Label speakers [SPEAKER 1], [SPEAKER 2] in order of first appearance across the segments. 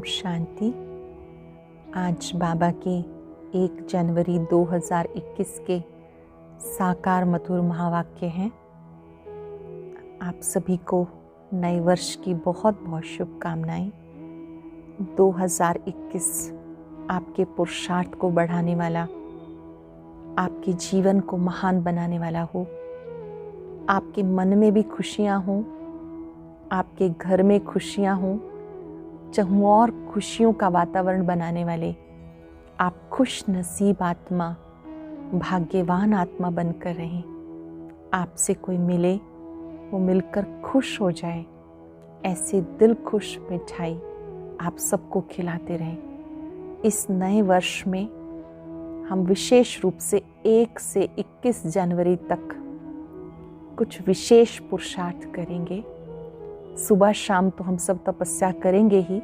[SPEAKER 1] शांति। आज बाबा के 1 जनवरी 2021 के साकार मधुर महावाक्य हैं। आप सभी को नए वर्ष की बहुत बहुत शुभकामनाएं। 2021 आपके पुरुषार्थ को बढ़ाने वाला, आपके जीवन को महान बनाने वाला हो। आपके मन में भी खुशियां हों, आपके घर में खुशियां हों, चाहूँ और खुशियों का वातावरण बनाने वाले आप खुश नसीब आत्मा, भाग्यवान आत्मा बनकर रहें। आपसे कोई मिले, वो मिलकर खुश हो जाए, ऐसे दिल खुश मिठाई आप सबको खिलाते रहें। इस नए वर्ष में हम विशेष रूप से 1 से 21 जनवरी तक कुछ विशेष पुरुषार्थ करेंगे। सुबह शाम तो हम सब तपस्या करेंगे ही,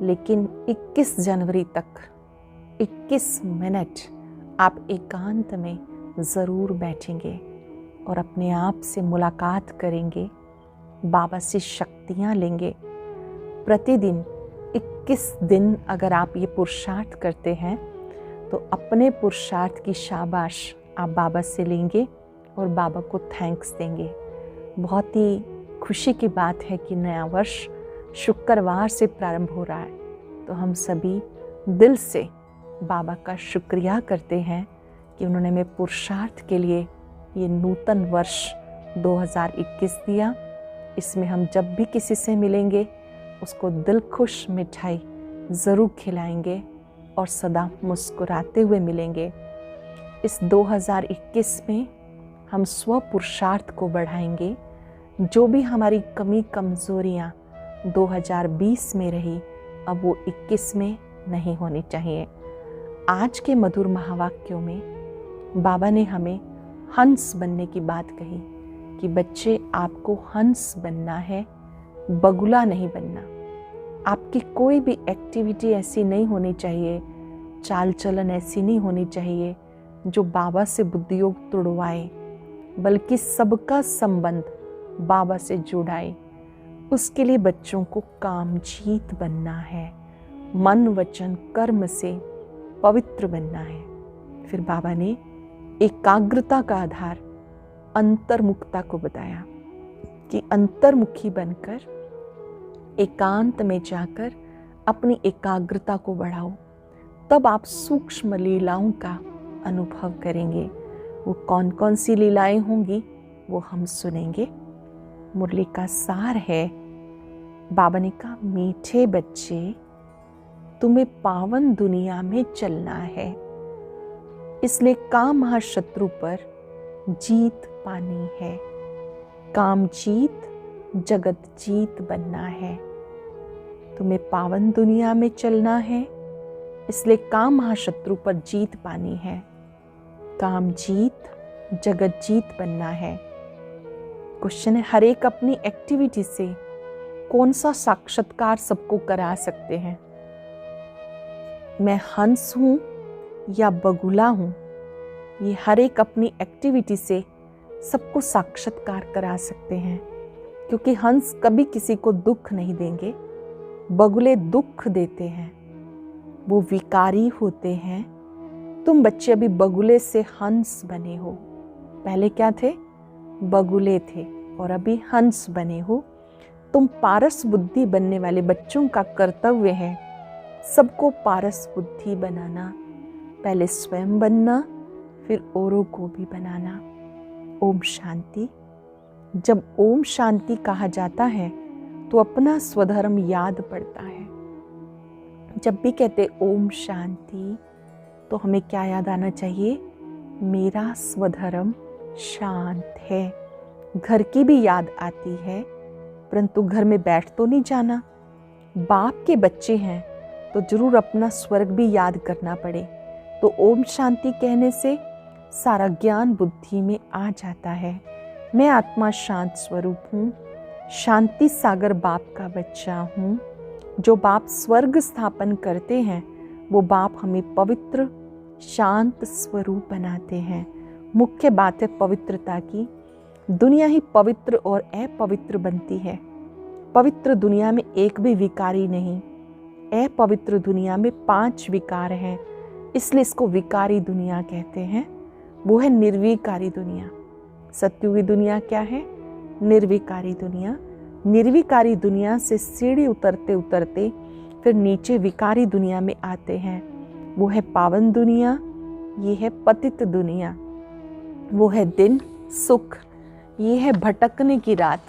[SPEAKER 1] लेकिन 21 जनवरी तक 21 मिनट आप एकांत में ज़रूर बैठेंगे और अपने आप से मुलाकात करेंगे, बाबा से शक्तियाँ लेंगे। प्रतिदिन 21 दिन अगर आप ये पुरुषार्थ करते हैं तो अपने पुरुषार्थ की शाबाश आप बाबा से लेंगे और बाबा को थैंक्स देंगे। बहुत ही खुशी की बात है कि नया वर्ष शुक्रवार से प्रारंभ हो रहा है, तो हम सभी दिल से बाबा का शुक्रिया करते हैं कि उन्होंने हमें पुरुषार्थ के लिए ये नूतन वर्ष 2021 दिया। इसमें हम जब भी किसी से मिलेंगे उसको दिल खुश मिठाई ज़रूर खिलाएंगे और सदा मुस्कुराते हुए मिलेंगे। इस 2021 में हम स्व पुरुषार्थ को बढ़ाएंगे। जो भी हमारी कमी कमज़ोरियाँ 2020 में रही, अब वो 21 में नहीं होनी चाहिए। आज के मधुर महावाक्यों में बाबा ने हमें हंस बनने की बात कही कि बच्चे, आपको हंस बनना है, बगुला नहीं बनना। आपकी कोई भी एक्टिविटी ऐसी नहीं होनी चाहिए, चाल चलन ऐसी नहीं होनी चाहिए जो बाबा से बुद्धियोग तुड़वाए, बल्कि सबका संबंध बाबा से जुड़ाए। उसके लिए बच्चों को कामजीत बनना है, मन वचन कर्म से पवित्र बनना है। फिर बाबा ने एकाग्रता का आधार अंतर्मुखता को बताया कि अंतर्मुखी बनकर एकांत में जाकर अपनी एकाग्रता को बढ़ाओ, तब आप सूक्ष्म लीलाओं का अनुभव करेंगे। वो कौन कौन सी लीलाएं होंगी वो हम सुनेंगे। मुरली का सार है, बाबा ने कहा, मीठे बच्चे, तुम्हें पावन दुनिया में चलना है, इसलिए काम महाशत्रु पर जीत पानी है। काम जीत, जगत जीत बनना है। तुम्हें पावन दुनिया में चलना है, इसलिए काम महाशत्रु पर जीत पानी है। काम जीत, जगत जीत बनना है। क्वेश्चन है, हर एक अपनी एक्टिविटी से कौन सा साक्षात्कार सबको करा सकते हैं? मैं हंस हूं या बगुला हूं, ये हर एक अपनी एक्टिविटी से सबको साक्षात्कार करा सकते हैं, क्योंकि हंस कभी किसी को दुख नहीं देंगे, बगुले दुख देते हैं, वो विकारी होते हैं। तुम बच्चे अभी बगुले से हंस बने हो। पहले क्या थे? बगुले थे, और अभी हंस बने हो। तुम पारस बुद्धि बनने वाले बच्चों का कर्तव्य है सबको पारस बुद्धि बनाना। पहले स्वयं बनना, फिर औरों को भी बनाना। ओम शांति। जब ओम शांति कहा जाता है तो अपना स्वधर्म याद पड़ता है। जब भी कहते ओम शांति तो हमें क्या याद आना चाहिए? मेरा स्वधर्म शांत है। घर की भी याद आती है, परंतु घर में बैठ तो नहीं जाना। बाप के बच्चे हैं तो जरूर अपना स्वर्ग भी याद करना पड़े। तो ओम शांति कहने से सारा ज्ञान बुद्धि में आ जाता है। मैं आत्मा शांत स्वरूप हूँ, शांति सागर बाप का बच्चा हूँ। जो बाप स्वर्ग स्थापन करते हैं वो बाप हमें पवित्र शांत स्वरूप बनाते हैं। मुख्य बात है पवित्रता की। दुनिया ही पवित्र और अपवित्र बनती है। पवित्र दुनिया में एक भी विकारी नहीं, अपवित्र दुनिया में 5 विकार हैं, इसलिए इसको विकारी दुनिया कहते हैं। वो है निर्विकारी दुनिया। सत्युगी दुनिया क्या है? निर्विकारी दुनिया। निर्विकारी दुनिया से सीढ़ी उतरते उतरते फिर नीचे विकारी दुनिया में आते हैं। वो है पावन दुनिया, ये है पतित दुनिया। वो है दिन सुख, ये है भटकने की रात।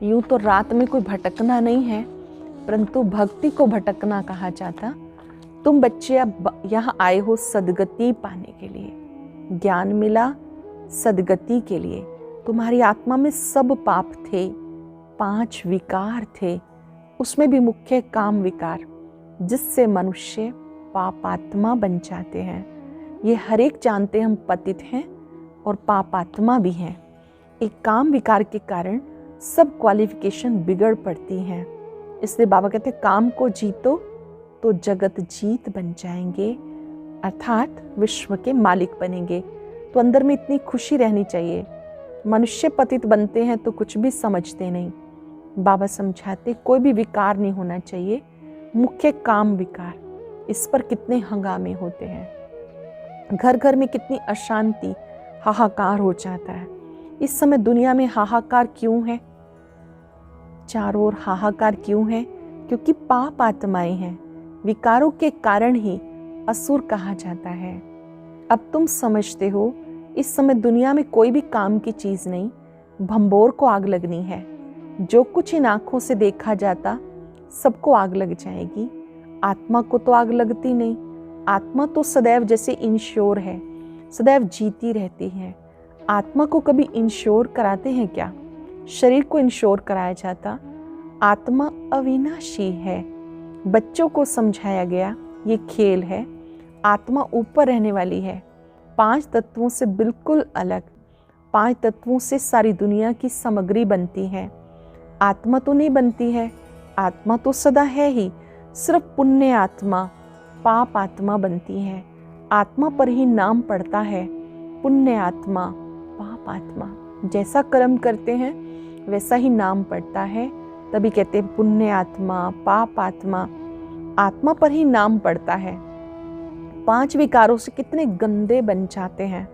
[SPEAKER 1] यूं तो रात में कोई भटकना नहीं है, परंतु भक्ति को भटकना कहा जाता। तुम बच्चे अब यहाँ आए हो सदगति पाने के लिए। ज्ञान मिला सदगति के लिए। तुम्हारी आत्मा में सब पाप थे, 5 विकार थे, उसमें भी मुख्य काम विकार, जिससे मनुष्य पापात्मा बन जाते हैं। ये हर एक जानते हम पतित हैं और पापात्मा भी हैं। एक काम विकार के कारण सब क्वालिफिकेशन बिगड़ पड़ती हैं। इसलिए बाबा कहते हैं काम को जीतो तो जगत जीत बन जाएंगे, अर्थात विश्व के मालिक बनेंगे। तो अंदर में इतनी खुशी रहनी चाहिए। मनुष्य पतित बनते हैं तो कुछ भी समझते नहीं। बाबा समझाते कोई भी विकार नहीं होना चाहिए, मुख्य काम विकार। इस पर कितने हंगामे होते हैं, घर घर में कितनी अशांति, हाहाकार हो जाता है। इस समय दुनिया में हाहाकार क्यों है? चारों ओर हाहाकार क्यों है? क्योंकि पाप आत्माएं हैं। विकारों के कारण ही असुर कहा जाता है। अब तुम समझते हो इस समय दुनिया में कोई भी काम की चीज नहीं, भंबोर को आग लगनी है। जो कुछ इन आंखों से देखा जाता सबको आग लग जाएगी। आत्मा को तो आग लगती नहीं। आत्मा तो सदैव जैसे इंश्योर है, सदैव जीती रहती है। आत्मा को कभी इंश्योर कराते हैं क्या? शरीर को इंश्योर कराया जाता। आत्मा अविनाशी है। बच्चों को समझाया गया ये खेल है। आत्मा ऊपर रहने वाली है, 5 तत्वों से बिल्कुल अलग। 5 तत्वों से सारी दुनिया की सामग्री बनती है। आत्मा तो नहीं बनती है, आत्मा तो सदा है ही। सिर्फ पुण्य आत्मा, पाप आत्मा बनती है। आत्मा पर ही नाम पड़ता है, पुण्य आत्मा, पाप आत्मा। जैसा कर्म करते हैं वैसा ही नाम पड़ता है। तभी कहते हैं पुण्य आत्मा, पाप आत्मा। आत्मा पर ही नाम पड़ता है। 5 विकारों से कितने गंदे बन जाते हैं।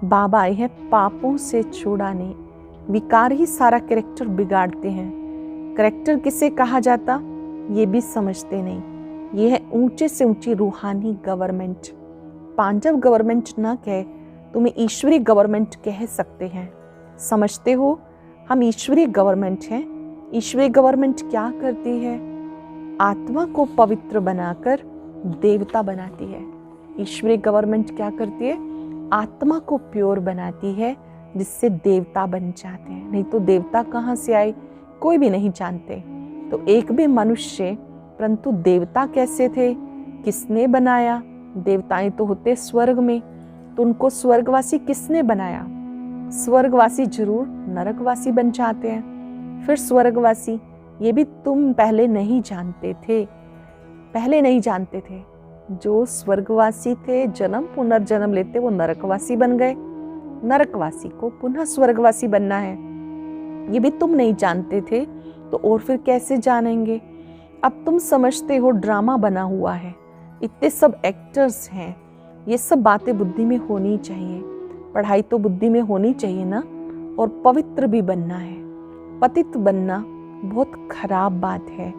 [SPEAKER 1] बाबा आए हैं पापों से छुड़ाने। विकार ही सारा कैरेक्टर बिगाड़ते हैं। कैरेक्टर किसे कहा जाता ये भी समझते नहीं। ये है ऊंचे से ऊंची रूहानी गवर्नमेंट। पांचव गवर्नमेंट ना कह, तुम्हें ईश्वरीय गवर्नमेंट कह सकते हैं। समझते हो हम ईश्वरीय गवर्नमेंट हैं। ईश्वरीय गवर्नमेंट क्या करती है? आत्मा को पवित्र बनाकर देवता बनाती है। ईश्वरीय गवर्नमेंट क्या करती है? आत्मा को प्योर बनाती है, जिससे देवता बन जाते हैं। नहीं तो देवता कहाँ से आए कोई भी नहीं जानते। तो एक भी मनुष्य, परंतु देवता कैसे थे, किसने बनाया? देवताएं तो होते स्वर्ग में, तो उनको स्वर्गवासी किसने बनाया? स्वर्गवासी जरूर नरकवासी बन जाते हैं। फिर स्वर्गवासी ये भी तुम पहले नहीं जानते थे। पहले नहीं जानते थे। जो स्वर्गवासी थे जन्म पुनर्जन्म लेते वो नरकवासी बन गए। नरकवासी को पुनः स्वर्गवासी बनना है, ये भी तुम नहीं जानते थे। तो और फिर कैसे जानेंगे? अब तुम समझते हो ड्रामा बना हुआ है, इतने सब एक्टर्स हैं। ये सब बातें बुद्धि में होनी चाहिए। पढ़ाई तो बुद्धि में होनी चाहिए ना। और पवित्र भी बनना है। पतित बनना बहुत खराब बात है।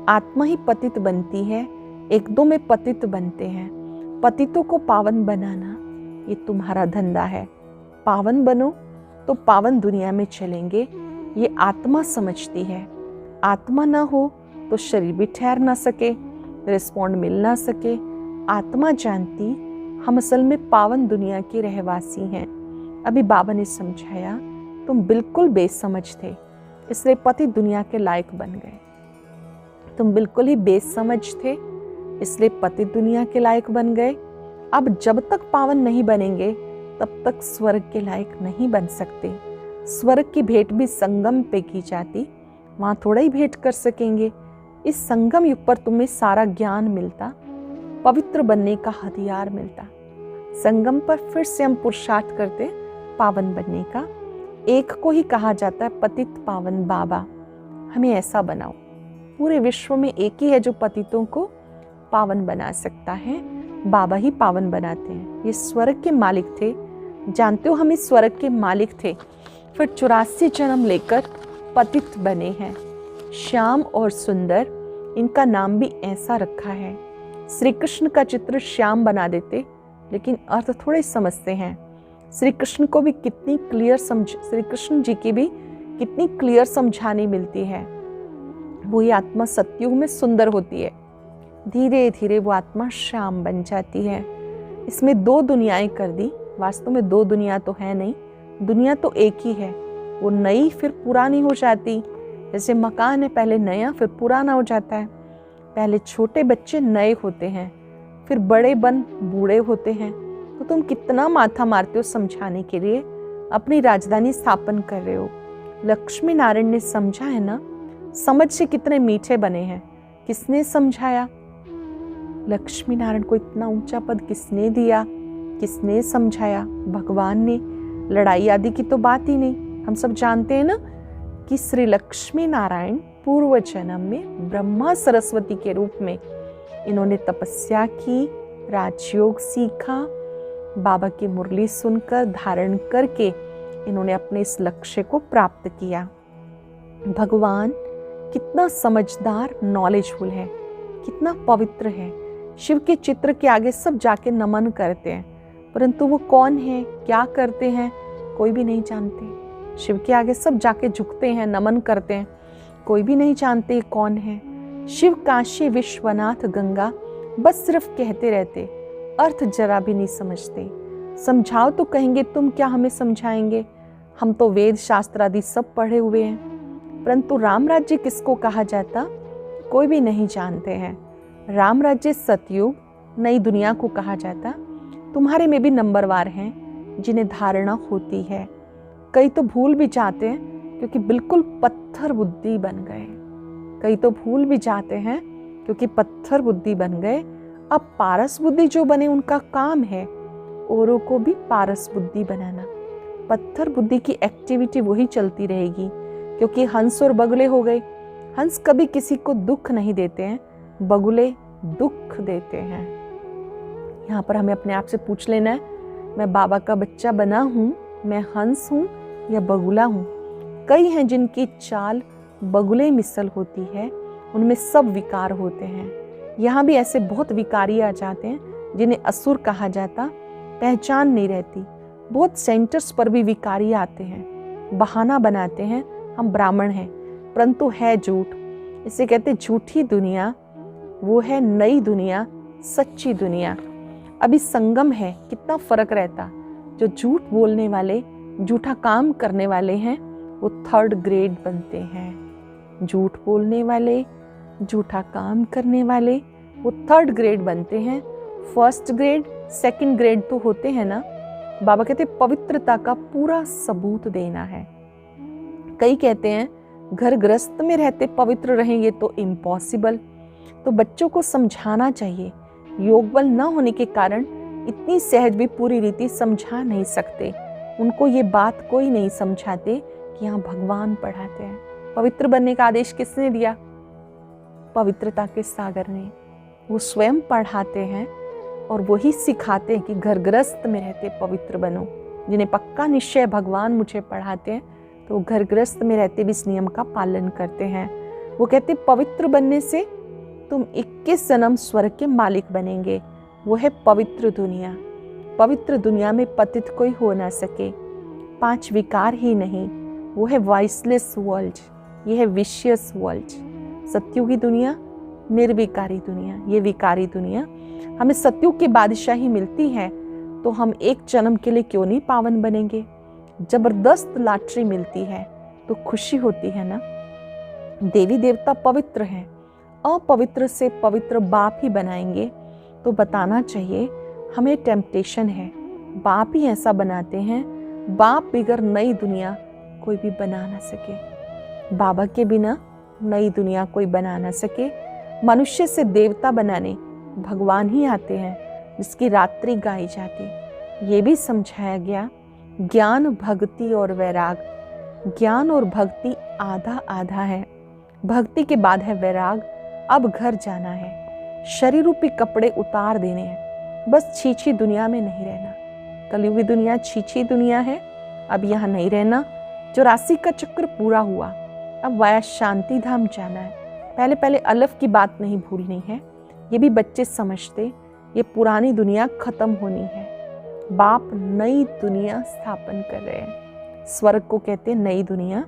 [SPEAKER 1] आत्मा ही पतित बनती है, 1-2 में पतित बनते हैं। पतितों को पावन बनाना ये तुम्हारा धंधा है। पावन बनो तो पावन दुनिया में चलेंगे। ये आत्मा समझती है। आत्मा ना हो तो शरीर भी ठहर ना सके, रिस्पॉन्ड मिल ना सके। आत्मा जानती हम असल में पावन दुनिया के रहवासी हैं। अभी बाबा ने समझाया तुम बिल्कुल बेसमझ थे, इसलिए पति दुनिया के लायक बन गए। तुम बिल्कुल ही बेसमझ थे, इसलिए पति दुनिया के लायक बन गए। अब जब तक पावन नहीं बनेंगे तब तक स्वर्ग के लायक नहीं बन सकते। स्वर्ग की भेंट भी संगम पे की जाती, वहां थोड़ा ही भेंट कर सकेंगे। इस संगम युग पर तुम्हें सारा ज्ञान मिलता, पवित्र बनने का हथियार मिलता। संगम पर फिर से हम पुरुषार्थ करते पावन बनने का। एक को ही कहा जाता है पतित पावन बाबा। हमें ऐसा बनाओ, पूरे विश्व में एक ही है जो पतितों को पावन बना सकता है। बाबा ही पावन बनाते हैं। ये स्वर्ग के मालिक थे, जानते हो हम इस स्वर्ग के मालिक थे, फिर 84 जन्म लेकर पतित बने हैं। श्याम और सुंदर, इनका नाम भी ऐसा रखा है। श्री कृष्ण का चित्र श्याम बना देते, लेकिन अर्थ थोड़े समझते हैं। श्री कृष्ण को भी कितनी क्लियर श्री कृष्ण जी की भी कितनी क्लियर समझानी मिलती है। वो ये आत्मा सतयुग में सुंदर होती है, धीरे धीरे वो आत्मा श्याम बन जाती है। इसमें 2 दुनियाएं कर दी। वास्तव में 2 दुनिया तो है नहीं, दुनिया तो एक ही है। वो नई फिर पुरानी हो जाती, जैसे मकान है, पहले नया फिर पुराना हो जाता है। पहले छोटे बच्चे नए होते हैं, फिर बड़े बन बूढ़े होते हैं। तो तुम कितना माथा मारते हो समझाने के लिए, अपनी राजधानी स्थापन कर रहे हो। लक्ष्मी नारायण ने समझा है ना, समझ से कितने मीठे बने हैं। किसने समझाया? लक्ष्मी नारायण को इतना ऊंचा पद किसने दिया, किसने समझाया? भगवान ने। लड़ाई आदि की तो बात ही नहीं। हम सब जानते हैं ना कि श्री लक्ष्मी नारायण पूर्व जन्म में ब्रह्मा सरस्वती के रूप में इन्होंने तपस्या की, राजयोग सीखा, बाबा की मुरली सुनकर धारण करके इन्होंने अपने इस लक्ष्य को प्राप्त किया। भगवान कितना समझदार, नॉलेजफुल है, कितना पवित्र है। शिव के चित्र के आगे सब जाके नमन करते हैं, परंतु वो कौन है, क्या करते हैं, कोई भी नहीं जानते। शिव के आगे सब जाके झुकते हैं, नमन करते हैं, कोई भी नहीं जानते कौन है। शिव, काशी, विश्वनाथ, गंगा, बस सिर्फ कहते रहते, अर्थ जरा भी नहीं समझते। समझाओ तो कहेंगे तुम क्या हमें समझाएंगे, हम तो वेद शास्त्र आदि सब पढ़े हुए हैं। परंतु राम राज्य किसको कहा जाता, कोई भी नहीं जानते हैं। राम राज्य सतयुग, नई दुनिया को कहा जाता। तुम्हारे में भी नंबरवार हैं जिन्हें धारणा होती है। कई तो भूल भी जाते हैं क्योंकि बिल्कुल पत्थर बुद्धि बन गए। कई तो भूल भी जाते हैं क्योंकि पत्थर बुद्धि बन गए। अब पारस बुद्धि जो बने उनका काम है औरों को भी पारस बुद्धि बनाना। पत्थर बुद्धि की एक्टिविटी वही चलती रहेगी, क्योंकि हंस और बगुले हो गए। हंस कभी किसी को दुख नहीं देते हैं, बगुले दुख देते हैं। यहाँ पर हमें अपने आप से पूछ लेना है, मैं बाबा का बच्चा बना हूँ, मैं हंस हूँ या बगुला हूँ? कई हैं जिनकी चाल बगुले मिसल होती है, उनमें सब विकार होते हैं। यहाँ भी ऐसे बहुत विकारी आ जाते हैं जिन्हें असुर कहा जाता, पहचान नहीं रहती। बहुत सेंटर्स पर भी विकारी आते हैं, बहाना बनाते हैं हम ब्राह्मण हैं, परंतु है झूठ। इसे कहते झूठी दुनिया, वो है नई दुनिया, सच्ची दुनिया। अभी संगम है, कितना फर्क रहता। जो झूठ बोलने वाले, झूठा काम करने वाले हैं, वो 3rd ग्रेड बनते हैं। झूठ बोलने वाले, झूठा काम करने वाले, वो 3rd ग्रेड बनते हैं। 1st ग्रेड, 2nd ग्रेड तो होते हैं ना। बाबा कहते पवित्रता का पूरा सबूत देना है। कई कहते हैं घर गृहस्थ में रहते पवित्र रहें, ये तो इम्पॉसिबल। तो बच्चों को समझाना चाहिए। योग बल न होने के कारण इतनी सहज भी पूरी रीति समझा नहीं सकते। उनको ये बात कोई नहीं समझाते कि यहाँ भगवान पढ़ाते हैं। पवित्र बनने का आदेश किसने दिया? पवित्रता के सागर ने। वो स्वयं पढ़ाते हैं और वही सिखाते हैं कि घर गृहस्थ में रहते पवित्र बनो। जिन्हें पक्का निश्चय भगवान मुझे पढ़ाते हैं, तो घर गृहस्थ में रहते भी इस नियम का पालन करते हैं। वो कहते पवित्र बनने से तुम 21 जन्म स्वर्ग के मालिक बनेंगे। वो है पवित्र दुनिया। पवित्र दुनिया में पतित कोई हो ना सके। 5 विकार ही नहीं, वो है वाइसलेस वर्ल्ड, ये है विशियस वर्ल्ड। सत्युगी दुनिया, निर्विकारी दुनिया, ये विकारी दुनिया। हमें सत्युग की बादशाही मिलती है, तो हम एक जन्म के लिए क्यों नहीं पावन बनेंगे? जबरदस्त लॉटरी मिलती है तो खुशी होती है ना। देवी देवता पवित्र हैं, अपवित्र से पवित्र बाप ही बनाएंगे, तो बताना चाहिए हमें टेम्पटेशन है। बाप ही ऐसा बनाते हैं, बाप बिगर नई दुनिया कोई भी बना ना सके। बाबा के बिना नई दुनिया कोई बना ना सके। मनुष्य से देवता बनाने भगवान ही आते हैं, जिसकी रात्रि गाई जाती। ये भी समझाया गया, ज्ञान, भक्ति और वैराग। ज्ञान और भक्ति आधा आधा है। भक्ति के बाद है वैराग। अब घर जाना है, शरीर रूपी कपड़े उतार देने हैं, बस छीछी दुनिया में नहीं रहना। कलयुगी दुनिया छीछी दुनिया है, अब यहाँ नहीं रहना। 84 का चक्र पूरा हुआ, अब वाया शांति धाम जाना है। पहले पहले अलफ की बात नहीं भूलनी है, ये भी बच्चे समझते। ये पुरानी दुनिया खत्म होनी है, बाप नई दुनिया स्थापन कर रहे हैं। स्वर्ग को कहते हैं नई दुनिया।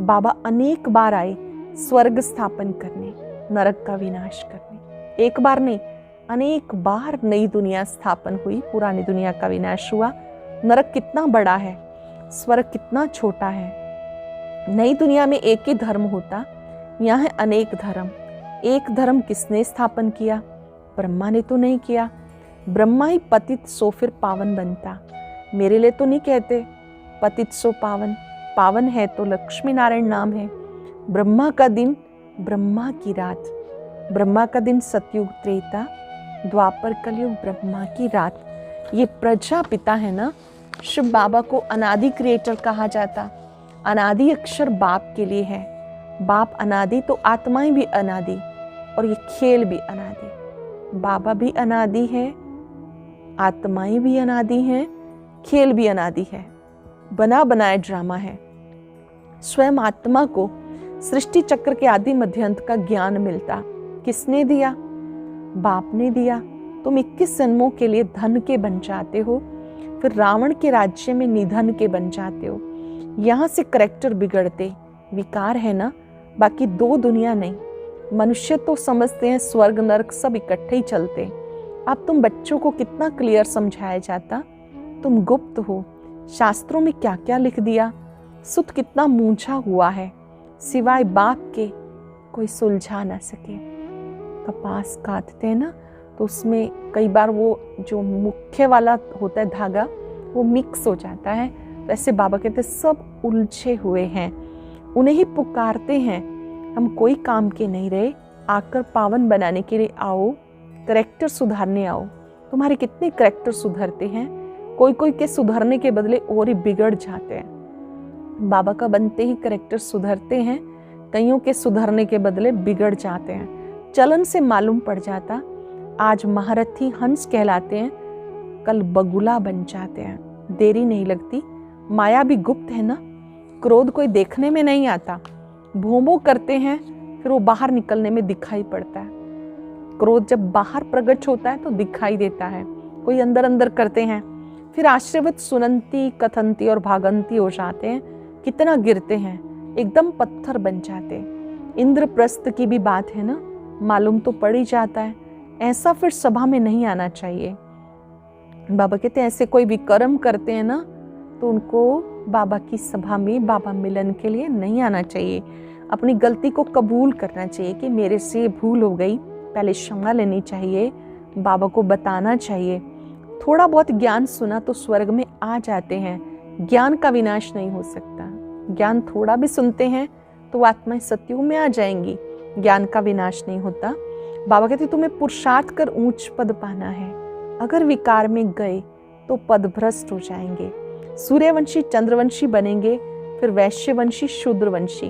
[SPEAKER 1] बाबा अनेक बार आए स्वर्ग स्थापन करने, नरक का विनाश करने। एक बार नहीं, अनेक बार नई दुनिया स्थापन हुई, पुरानी दुनिया का विनाश हुआ। नरक कितना बड़ा है, स्वर्ग कितना छोटा है। नई दुनिया में एक ही धर्म होता, यहाँ है अनेक धर्म। एक धर्म किसने स्थापन किया? ब्रह्मा ने तो नहीं किया। ब्रह्मा ही पतित सो फिर पावन बनता। मेरे लिए तो नहीं कहते पतित सो पावन, पावन है तो लक्ष्मी नारायण नाम है। ब्रह्मा का दिन, ब्रह्मा की रात। ब्रह्मा का दिन सतयुग त्रेता, द्वापर कलयुग ब्रह्मा की रात। ये प्रजापिता है ना, शिव बाबा को अनादि क्रिएटर कहा जाता। अनादि अक्षर बाप के लिए है। बाप अनादि तो आत्माएं भी अनादि, और ये खेल भी अनादि। बाबा भी अनादि है, आत्माएं भी अनादि हैं, खेल भी अनादि है। बना बनाया ड्रामा है। स्वयं आत्मा को सृष्टि चक्र के आदि मध्यांत का ज्ञान मिलता। किसने दिया? बाप ने दिया। तुम 21 जन्मों के लिए धन के बन जाते हो, फिर रावण के राज्य में निधन के बन जाते हो। यहाँ से करैक्टर बिगड़ते, विकार है ना, बाकी दो दुनिया नहीं। मनुष्य तो समझते हैं स्वर्ग नरक सब इकट्ठे ही चलते। अब तुम बच्चों को कितना क्लियर समझाया जाता। तुम गुप्त हो, शास्त्रों में क्या क्या लिख दिया। सुत कितना मूंझा हुआ है, सिवाय बाप के कोई सुलझा ना सके। कपास काटते हैं ना, तो उसमें कई बार वो जो मुख्य वाला होता है धागा, वो मिक्स हो जाता है। तो ऐसे बाबा कहते सब उलझे हुए हैं, उन्हें ही पुकारते हैं। हम कोई काम के नहीं रहे, आकर पावन बनाने के लिए आओ, करैक्टर सुधारने आओ। तुम्हारे कितने करैक्टर सुधरते हैं, कोई कोई के सुधरने के बदले और ही बिगड़ जाते हैं। बाबा का बनते ही करैक्टर सुधरते हैं, कईयों के सुधरने के बदले बिगड़ जाते हैं। चलन से मालूम पड़ जाता, आज महारथी हंस कहलाते हैं, कल बगुला बन जाते हैं। देरी नहीं लगती। माया भी गुप्त है ना, क्रोध कोई देखने में नहीं आता। भोंबो करते हैं, फिर वो बाहर निकलने में दिखाई पड़ता है। क्रोध जब बाहर प्रकट होता है तो दिखाई देता है। कोई अंदर अंदर करते हैं, फिर आश्रयवत सुनंती कथंती और भागंती हो जाते हैं। कितना गिरते हैं, एकदम पत्थर बन जाते। इंद्रप्रस्थ की भी बात है ना, मालूम तो पड़ ही जाता है। ऐसा फिर सभा में नहीं आना चाहिए। बाबा कहते हैं ऐसे कोई भी कर्म करते हैं ना, तो उनको बाबा की सभा में बाबा मिलन के लिए नहीं आना चाहिए। अपनी गलती को कबूल करना चाहिए कि मेरे से भूल हो गई, पहले क्षमा लेनी चाहिए, बाबा को बताना चाहिए। थोड़ा बहुत ज्ञान सुना तो स्वर्ग में आ जाते हैं। ज्ञान का विनाश नहीं हो सकता। ज्ञान थोड़ा भी सुनते हैं तो आत्माएं सतयुग में आ जाएंगी, ज्ञान का विनाश नहीं होता। बाबा कहते तुम्हें पुरुषार्थ कर ऊंच पद पाना है, अगर विकार में गए तो पद भ्रष्ट हो जाएंगे। सूर्यवंशी चंद्रवंशी बनेंगे, फिर वैश्यवंशी शूद्रवंशी।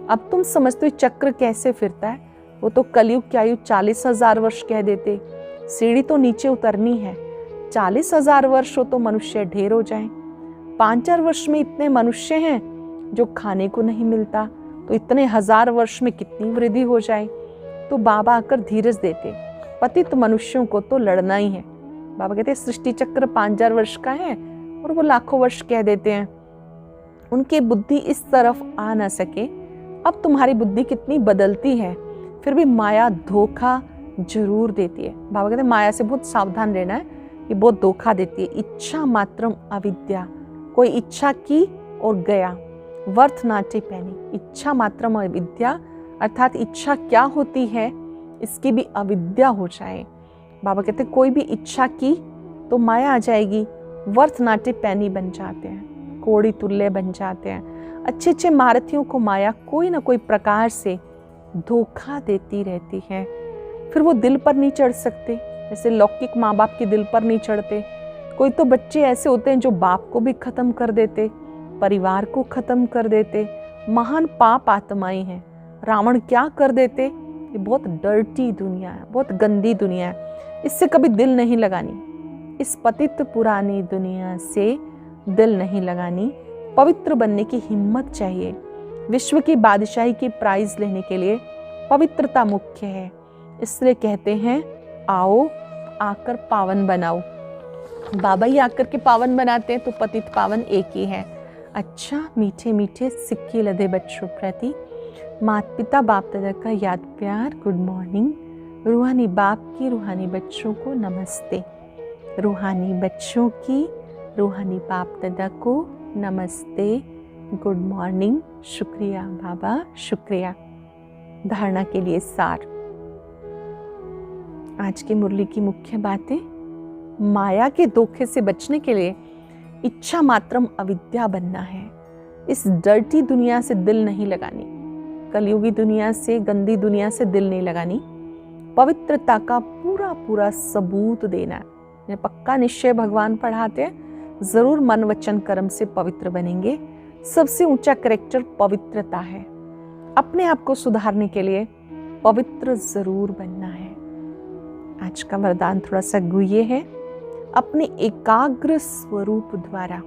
[SPEAKER 1] अब तुम समझते हो चक्र कैसे फिरता है। वो तो कलयुग की आयु 40,000 वर्ष कह देते, सीढ़ी तो नीचे उतरनी है। 40,000 वर्ष हो तो मनुष्य ढेर हो जाए। 5-4 वर्ष में इतने मनुष्य हैं जो खाने को नहीं मिलता, तो इतने 1000 वर्ष में कितनी वृद्धि हो जाए। तो बाबा आकर धीरज देते, पतित मनुष्यों को तो लड़ना ही है। बाबा कहते सृष्टि चक्र 5,000 वर्ष का है और वो लाखों वर्ष कह देते हैं। उनकी बुद्धि इस तरफ आ ना सके। अब तुम्हारी बुद्धि कितनी बदलती है, फिर भी माया धोखा जरूर देती है। बाबा कहते माया से बहुत सावधान रहना है, ये बहुत धोखा देती है। इच्छा मात्रम अविद्या, कोई इच्छा की और गया, वर्थ नाटे पैनी। इच्छा मात्रम अविद्या अर्थात इच्छा क्या होती है इसकी भी अविद्या हो जाए। बाबा कहते कोई भी इच्छा की तो माया आ जाएगी, वर्थ नाटे पैनी बन जाते हैं, कोड़ी तुल्य बन जाते हैं। अच्छे अच्छे महारथियों को माया कोई ना कोई प्रकार से धोखा देती रहती है। फिर वो दिल पर नहीं चढ़ सकते, जैसे लौकिक माँ बाप के दिल पर नहीं चढ़ते। कोई तो बच्चे ऐसे होते हैं जो बाप को भी खत्म कर देते, परिवार को खत्म कर देते। महान पाप आत्माएं हैं, रावण क्या कर देते। ये बहुत डर्टी दुनिया है, बहुत गंदी दुनिया है, इससे कभी दिल नहीं लगानी। इस पतित पुरानी दुनिया से दिल नहीं लगानी। पवित्र बनने की हिम्मत चाहिए। विश्व की बादशाही की प्राइज लेने के लिए पवित्रता मुख्य है। इसलिए कहते हैं आओ आकर पावन बनाओ। बाबा ही आकर के पावन बनाते हैं, तो पतित पावन एक ही है। अच्छा, मीठे मीठे सिक्के लदे बच्चों प्रति माता पिता बाप दादा का याद प्यार गुड मॉर्निंग। रूहानी बाप की रूहानी बच्चों को नमस्ते। रूहानी बच्चों की रूहानी बाप दादा को नमस्ते, गुड मॉर्निंग। शुक्रिया बाबा, शुक्रिया। धारणा के लिए सार। आज की मुरली की मुख्य बातें। माया के धोखे से बचने के लिए इच्छा मात्रम अविद्या बनना है। इस डर्टी दुनिया से दिल नहीं लगानी। कलयुगी दुनिया से, गंदी दुनिया से दिल नहीं लगानी। पवित्रता का पूरा पूरा सबूत देना। पक्का निश्चय भगवान पढ़ाते हैं, जरूर मन वचन कर्म से पवित्र बनेंगे। सबसे ऊंचा कैरेक्टर पवित्रता है। अपने आप को सुधारने के लिए पवित्र जरूर बनना है। आज का वरदान थोड़ा सा गुह्य है। अपने एकाग्र स्वरूप द्वारा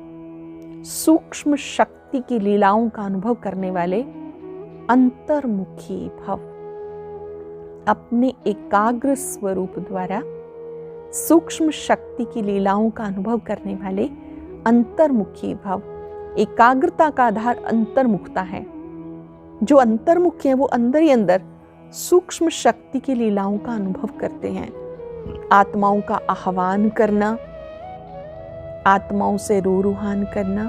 [SPEAKER 1] सूक्ष्म शक्ति की लीलाओं का अनुभव करने वाले अंतर्मुखी भव। अपने एकाग्र स्वरूप द्वारा सूक्ष्म शक्ति की लीलाओं का अनुभव करने वाले अंतर्मुखी भव। एकाग्रता का आधार अंतर्मुखता है। जो अंतर्मुखी है वो अंदर ही अंदर सूक्ष्म शक्ति की लीलाओं का अनुभव करते हैं। आत्माओं का आह्वान करना, आत्माओं से रूहान करना,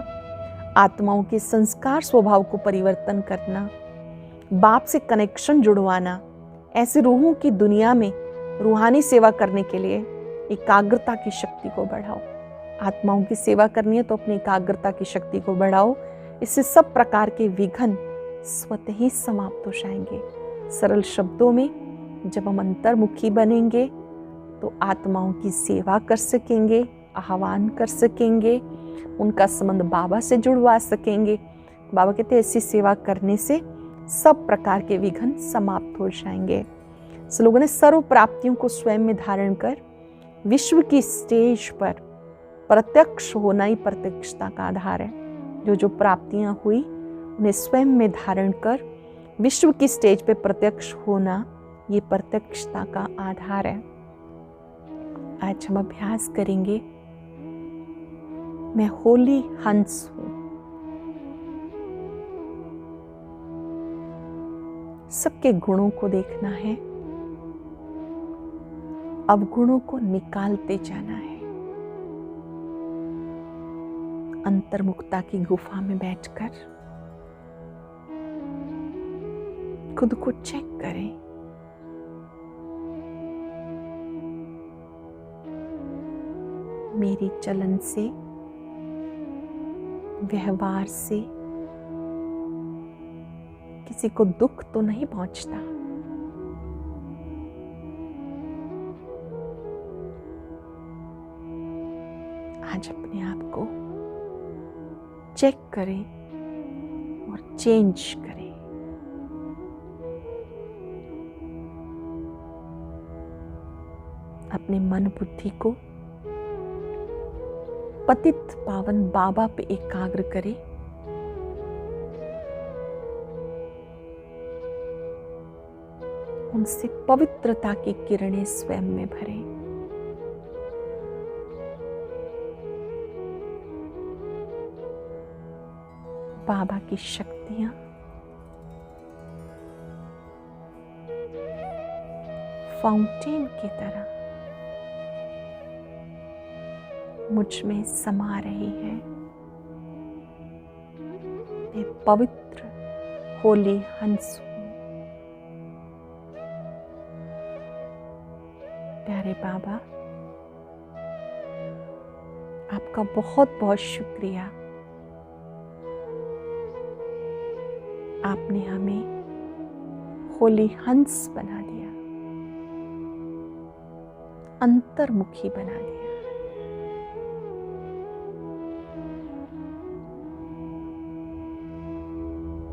[SPEAKER 1] आत्माओं के संस्कार स्वभाव को परिवर्तन करना, बाप से कनेक्शन जुड़वाना। ऐसे रूहों की दुनिया में रूहानी सेवा करने के लिए एकाग्रता की शक्ति को बढ़ाओ। आत्माओं की सेवा करनी है तो अपनी एकाग्रता की शक्ति को बढ़ाओ। इससे सब प्रकार के विघ्न स्वतः ही समाप्त हो जाएंगे। सरल शब्दों में, जब हम अंतर्मुखी बनेंगे तो आत्माओं की सेवा कर सकेंगे, आह्वान कर सकेंगे, उनका संबंध बाबा से जुड़वा सकेंगे। बाबा कहते हैं ऐसी सेवा करने से सब प्रकार के विघ्न समाप्त हो जाएंगे। लोगों ने सर्व प्राप्तियों को स्वयं में धारण कर विश्व की स्टेज पर प्रत्यक्ष होना ही प्रत्यक्षता का आधार है। जो प्राप्तियां हुई उन्हें स्वयं में धारण कर विश्व की स्टेज पे प्रत्यक्ष होना, ये प्रत्यक्षता का आधार है। आज हम अभ्यास करेंगे। मैं होली हंस हूं। सबके गुणों को देखना है, अवगुणों को निकालते जाना है। अंतर्मुखता की गुफा में बैठकर खुद को चेक करें। मेरी चलन से, व्यवहार से किसी को दुख तो नहीं पहुंचता। आज अपने आप को चेक करें और चेंज करें। अपने मन बुद्धि को पतित पावन बाबा पे एकाग्र करें। उनसे पवित्रता की किरणें स्वयं में भरें। बाबा की शक्तियां फाउंटेन की तरह मुझ में समा रही है। मैं पवित्र होली हंस हूं। प्यारे बाबा, आपका बहुत बहुत शुक्रिया। आपने हमें होली हंस बना दिया, अंतर्मुखी बना दिया।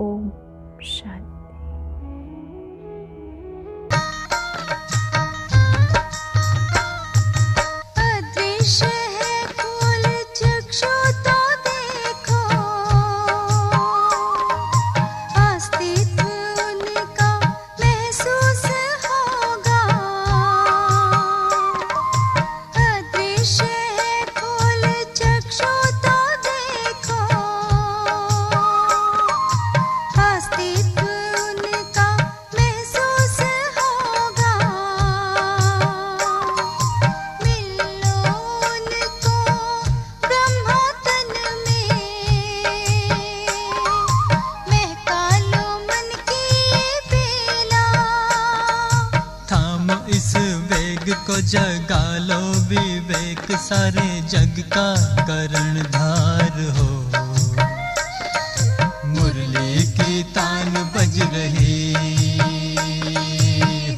[SPEAKER 1] ओम शांति।
[SPEAKER 2] जगा लो विवेक, सारे जग का कर्णधार हो। मुरली की तान बज रही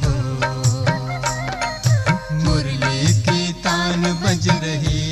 [SPEAKER 2] हो, मुरली की तान बज रही